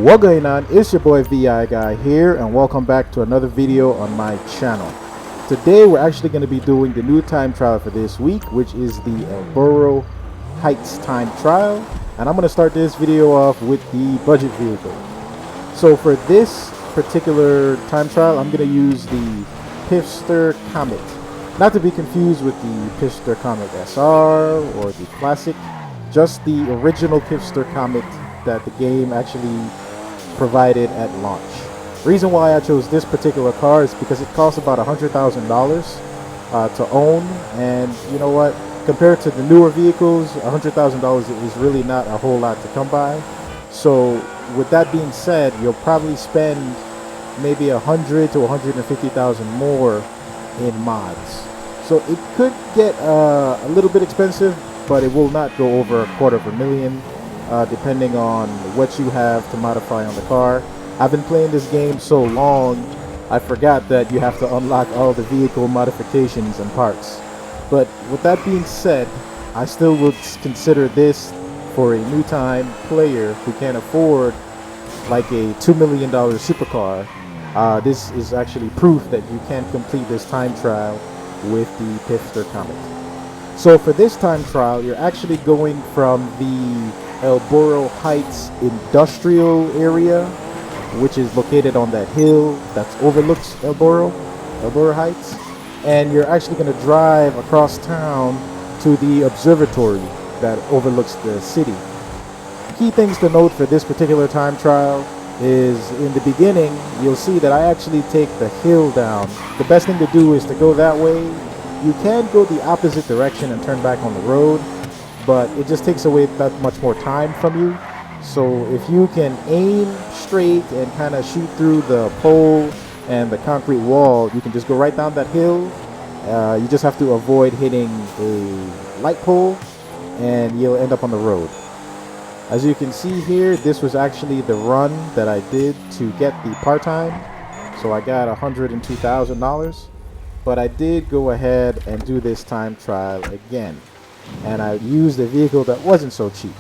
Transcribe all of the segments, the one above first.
What going on? It's your boy VI Guy here, and welcome back to another video on my channel. Today we're actually going to be doing the new time trial for this week, which is the Burro Heights Time trial, and I'm going to start this video off with the budget vehicle. So for this particular time trial, I'm going to use the Pfister Comet, not to be confused with the Pfister Comet SR or the classic, just the original Pfister Comet that the game actually provided at launch. Reason why I chose this particular car is because it costs about $100,000 to own, and you know what, compared to the newer vehicles, $100,000 is really not a whole lot to come by. So with that being said, you'll probably spend maybe $100,000 to $150,000 more in mods. So it could get a little bit expensive, but it will not go over $250,000. Depending on what you have to modify on the car. I've been playing this game so long, I forgot that you have to unlock all the vehicle modifications and parts. But with that being said, I still would consider this for a new time player who can't afford like a $2 million supercar. This is actually proof that you can complete this time trial with the Pfister Comet. So for this time trial, you're actually going from the Burro Heights industrial area, which is located on that hill that overlooks Burro Heights, and you're actually going to drive across town to the observatory that overlooks the city. Key things to note for this particular time trial is in the beginning, you'll see that I actually take the hill down. The best thing to do is to go that way. You can go the opposite direction and turn back on the road, but it just takes away that much more time from you. So if you can aim straight and kind of shoot through the pole and the concrete wall, you can just go right down that hill. You just have to avoid hitting a light pole and you'll end up on the road. As you can see here, this was actually the run that I did to get the part-time. So I got $102,000, but I did go ahead and do this time trial again. And I used a vehicle that wasn't so cheap.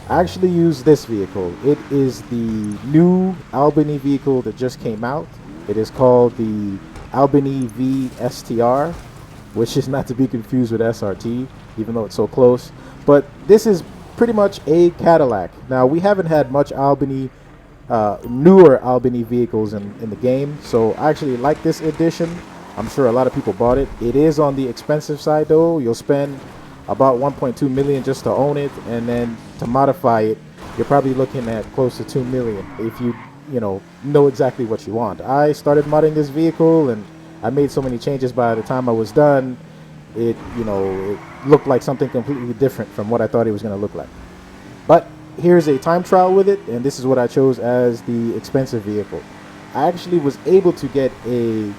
I actually used this vehicle. It is the new Albany vehicle that just came out. It is called the Albany V-STR, which is not to be confused with SRT, even though it's so close. But this is pretty much a Cadillac. Now, we haven't had much newer Albany vehicles in the game, so I actually like this edition. I'm sure a lot of people bought it. It is on the expensive side though. You'll spend about 1.2 million just to own it, and then to modify it, you're probably looking at close to 2 million if you know exactly what you want. I started modding this vehicle and I made so many changes. By the time I was done, it looked like something completely different from what I thought it was going to look like. But here's a time trial with it, and this is what I chose as the expensive vehicle. I actually was able to get a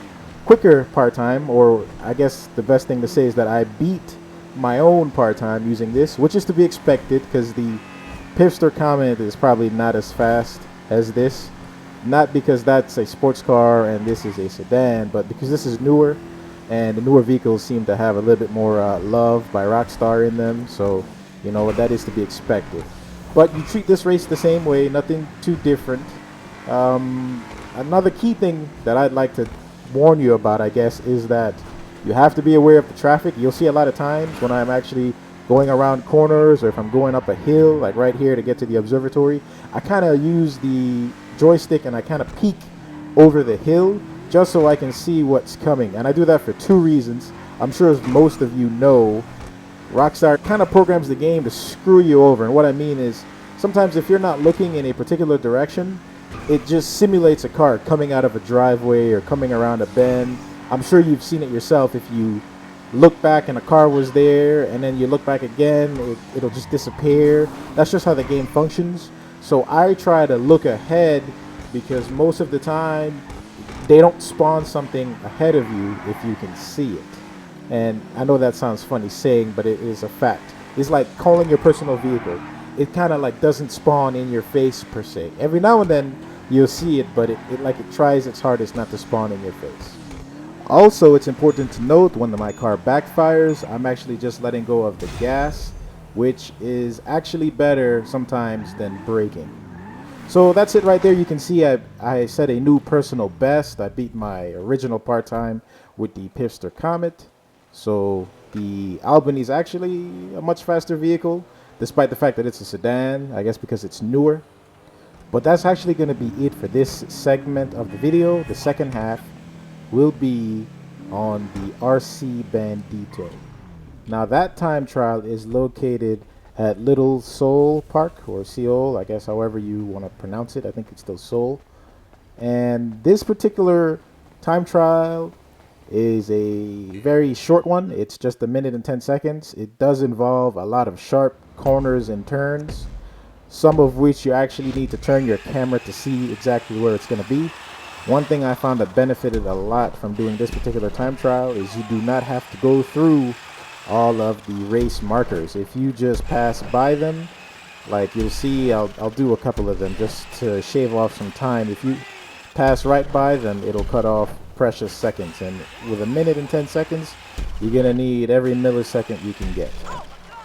quicker part-time, or I guess the best thing to say is that I beat my own part-time using this, which is to be expected because the Pfister Comet is probably not as fast as this. Not because that's a sports car and this is a sedan, but because this is newer, and the newer vehicles seem to have a little bit more love by Rockstar in them. So you know what, that is to be expected. But you treat this race the same way, nothing too different. Another key thing that I'd like to warn you about, I guess, is that you have to be aware of the traffic. You'll see a lot of times when I'm actually going around corners, or if I'm going up a hill, like right here to get to the observatory, I kind of use the joystick and I kind of peek over the hill just so I can see what's coming. And I do that for two reasons. I'm sure as most of you know, Rockstar kind of programs the game to screw you over. And what I mean is, sometimes if you're not looking in a particular direction, it just simulates a car coming out of a driveway or coming around a bend. I'm sure you've seen it yourself. If you look back and a car was there and then you look back again, it'll just disappear. That's just how the game functions. So I try to look ahead, because most of the time they don't spawn something ahead of you if you can see it. And I know that sounds funny saying, but it is a fact. It's like calling your personal vehicle. It kind of like doesn't spawn in your face per se. Every now and then you'll see it, but it tries its hardest not to spawn in your face. Also, it's important to note, when my car backfires, I'm actually just letting go of the gas, which is actually better sometimes than braking. So that's it right there. You can see I set a new personal best. I beat my original part time with the Pfister Comet. So the Albany is actually a much faster vehicle, despite the fact that it's a sedan, I guess because it's newer. But that's actually going to be it for this segment of the video. The second half will be on the RC Bandito. Now that time trial is located at Little Seoul Park, or Seoul, I guess however you want to pronounce it. I think it's still Seoul. And this particular time trial is a very short one. It's just a minute and 10 seconds. It does involve a lot of sharp corners and turns, some of which you actually need to turn your camera to see exactly where it's going to be. One thing I found that benefited a lot from doing this particular time trial is you do not have to go through all of the race markers. If you just pass by them, like you'll see, I'll do a couple of them just to shave off some time. If you pass right by them, it'll cut off precious seconds, and with a minute and 10 seconds, you're gonna need every millisecond you can get.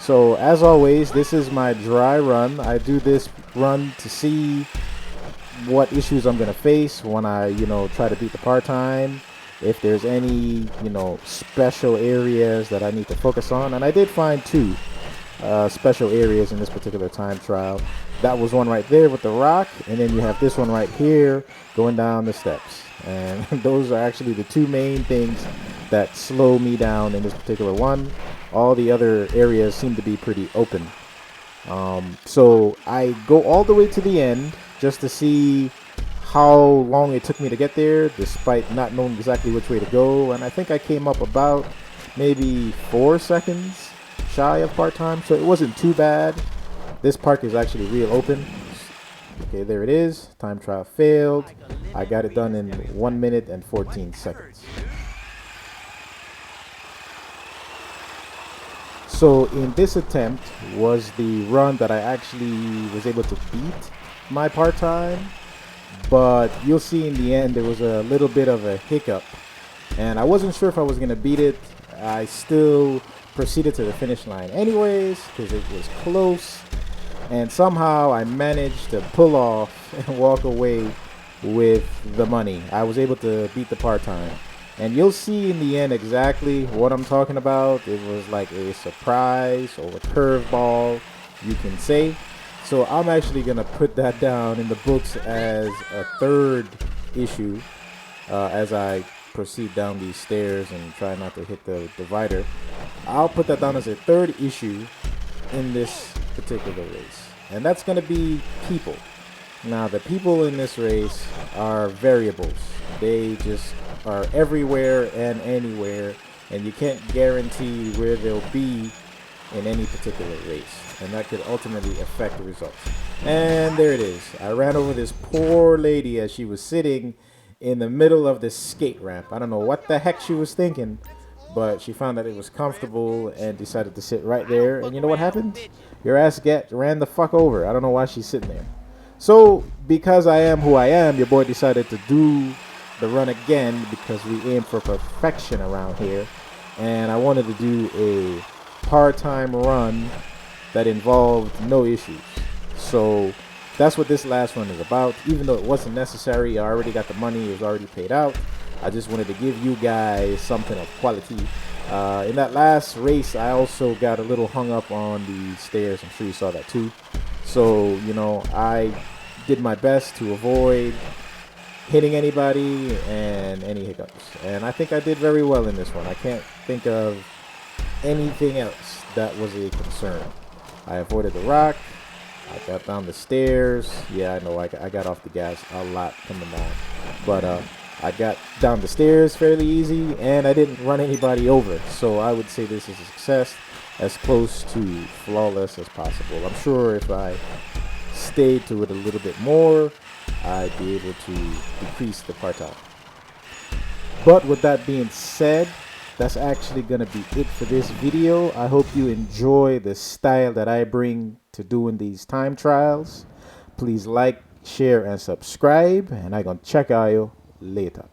So as always, this is my dry run. I do this run to see what issues I'm gonna face when I try to beat the part time, if there's any special areas that I need to focus on. And I did find two special areas in this particular time trial. That was one right there with the rock, and then you have this one right here going down the steps. And those are actually the two main things that slow me down in this particular one. All the other areas seem to be pretty open. So I go all the way to the end just to see how long it took me to get there, despite not knowing exactly which way to go. And I think I came up about maybe 4 seconds shy of part time, so it wasn't too bad. This park is actually real open. Okay, there it is. Time trial failed. I got it done in 1 minute and 14 seconds. So in this attempt was the run that I actually was able to beat my part time, but you'll see in the end there was a little bit of a hiccup, and I wasn't sure if I was going to beat it. I still proceeded to the finish line anyways because it was close, and somehow I managed to pull off and walk away with the money. I was able to beat the part time, and you'll see in the end exactly what I'm talking about. It was like a surprise or a curveball, you can say. So I'm actually gonna put that down in the books as a third issue as I proceed down these stairs and try not to hit the divider. I'll put that down as a third issue in this particular race, and that's gonna be people. Now the people in this race are variables. They just are everywhere and anywhere, and you can't guarantee where they'll be in any particular race, and that could ultimately affect the results. And there it is. I ran over this poor lady as she was sitting in the middle of this skate ramp. I don't know what the heck she was thinking, but she found that it was comfortable and decided to sit right there. And you know what happened? Your ass ran the fuck over. I don't know why she's sitting there. So because I am who I am, your boy decided to do the run again because we aim for perfection around here, and I wanted to do a part-time run that involved no issues. So that's what this last one is about. Even though it wasn't necessary, I already got the money, it was already paid out. I just wanted to give you guys something of quality. In that last race, I also got a little hung up on the stairs. I'm sure you saw that too. So, I did my best to avoid hitting anybody and any hiccups. And I think I did very well in this one. I can't think of anything else that was a concern. I avoided the rock. I got down the stairs. Yeah, I know I got off the gas a lot coming down. But I got down the stairs fairly easy, and I didn't run anybody over. So I would say this is a success, as close to flawless as possible. I'm sure if I stayed to it a little bit more, I'd be able to decrease the part time. But with that being said, that's actually going to be it for this video. I hope you enjoy the style that I bring to doing these time trials. Please like, share, and subscribe, and I'm going to check out you later.